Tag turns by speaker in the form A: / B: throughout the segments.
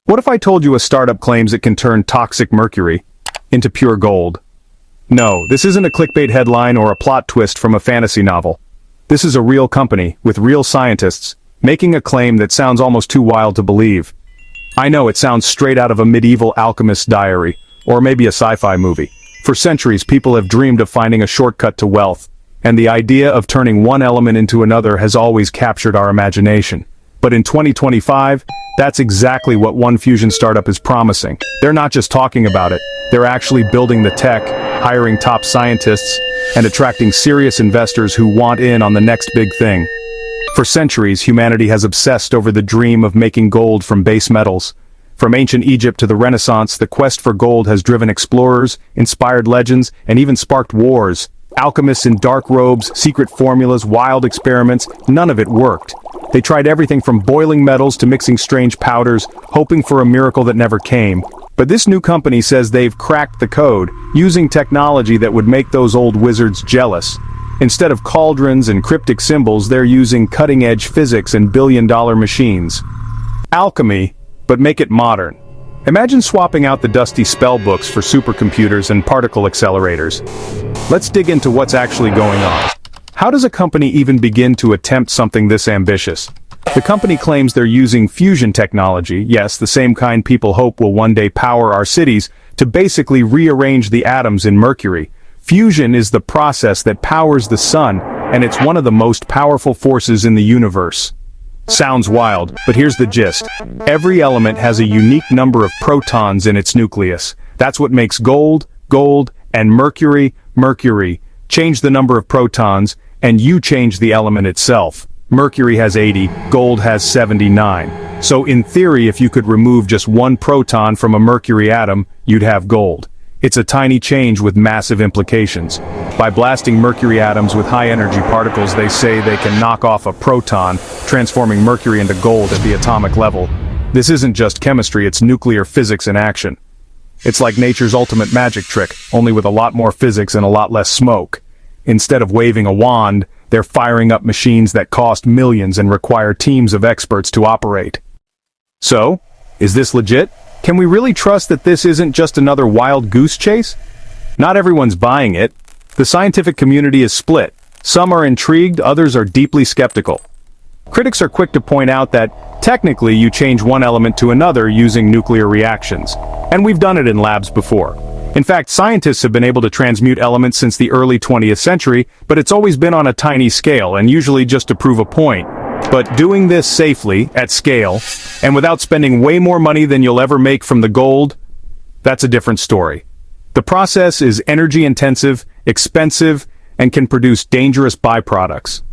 A: What if I told you a startup claims it can turn toxic mercury into pure gold? No, this isn't a clickbait headline or a plot twist from a fantasy novel. This is a real company, with real scientists, making a claim that sounds almost too wild to believe. I know it sounds straight out of a medieval alchemist's diary, or maybe a sci-fi movie. For centuries, people have dreamed of finding a shortcut to wealth, and the idea of turning one element into another has always captured our imagination. But in 2025, that's exactly what one fusion startup is promising. They're not just talking about it, they're actually building the tech, hiring top scientists, and attracting serious investors who want in on the next big thing. For centuries, humanity has obsessed over the dream of making gold from base metals. From ancient Egypt to the Renaissance, the quest for gold has driven explorers, inspired legends, and even sparked wars. Alchemists in dark robes, secret formulas, wild experiments, none of it worked. They tried everything from boiling metals to mixing strange powders, hoping for a miracle that never came. But this new company says they've cracked the code, using technology that would make those old wizards jealous. Instead of cauldrons and cryptic symbols, they're using cutting-edge physics and billion-dollar machines. Alchemy, but make it modern. Imagine swapping out the dusty spell books for supercomputers and particle accelerators. Let's dig into what's actually going on. How does a company even begin to attempt something this ambitious? The company claims they're using fusion technology, yes, the same kind people hope will one day power our cities, to basically rearrange the atoms in Mercury. Fusion is the process that powers the sun, and it's one of the most powerful forces in the universe. Sounds wild, but here's the gist. Every element has a unique number of protons in its nucleus. That's what makes gold, gold, and mercury, mercury. Change the number of protons, and you change the element itself. Mercury has 80, gold has 79. So in theory, if you could remove just one proton from a mercury atom, you'd have gold. It's a tiny change with massive implications. By blasting mercury atoms with high-energy particles, they say they can knock off a proton, transforming mercury into gold at the atomic level. This isn't just chemistry, it's nuclear physics in action. It's like nature's ultimate magic trick, only with a lot more physics and a lot less smoke. Instead of waving a wand, they're firing up machines that cost millions and require teams of experts to operate. So, is this legit? Can we really trust that this isn't just another wild goose chase? Not everyone's buying it. The scientific community is split. Some are intrigued, others are deeply skeptical. Critics are quick to point out that, technically, you change one element to another using nuclear reactions. And we've done it in labs before. In fact, scientists have been able to transmute elements since the early 20th century, but it's always been on a tiny scale, and usually just to prove a point. But doing this safely, at scale, and without spending way more money than you'll ever make from the gold, that's a different story. The process is energy-intensive, expensive, and can produce dangerous byproducts.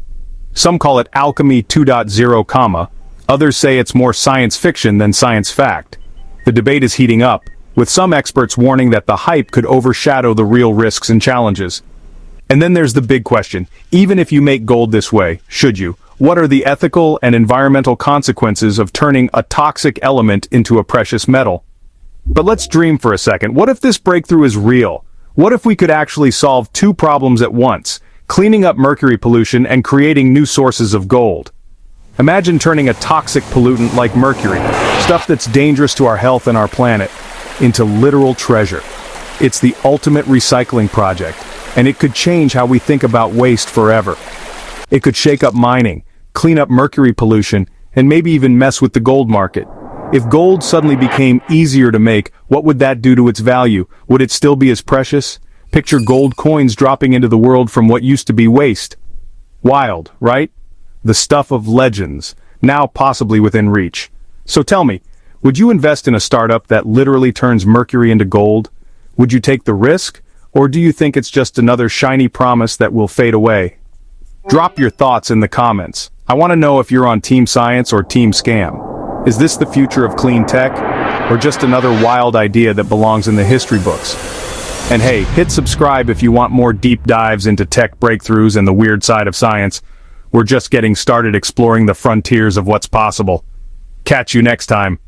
A: Some call it Alchemy 2.0, others say it's more science fiction than science fact. The debate is heating up, with some experts warning that the hype could overshadow the real risks and challenges. And then there's the big question, even if you make gold this way, should you? What are the ethical and environmental consequences of turning a toxic element into a precious metal? But let's dream for a second. What if this breakthrough is real? What if we could actually solve two problems at once, cleaning up mercury pollution and creating new sources of gold? Imagine turning a toxic pollutant like mercury, stuff that's dangerous to our health and our planet, into literal treasure. It's the ultimate recycling project, and it could change how we think about waste forever. It could shake up mining, clean up mercury pollution, and maybe even mess with the gold market. If gold suddenly became easier to make, what would that do to its value? Would it still be as precious? Picture gold coins dropping into the world from what used to be waste. Wild, right? The stuff of legends, now possibly within reach. So tell me, would you invest in a startup that literally turns mercury into gold? Would you take the risk, or do you think it's just another shiny promise that will fade away? Drop your thoughts in the comments. I want to know if you're on Team Science or Team Scam. Is this the future of clean tech, or just another wild idea that belongs in the history books? And hey, hit subscribe if you want more deep dives into tech breakthroughs and the weird side of science. We're just getting started exploring the frontiers of what's possible. Catch you next time.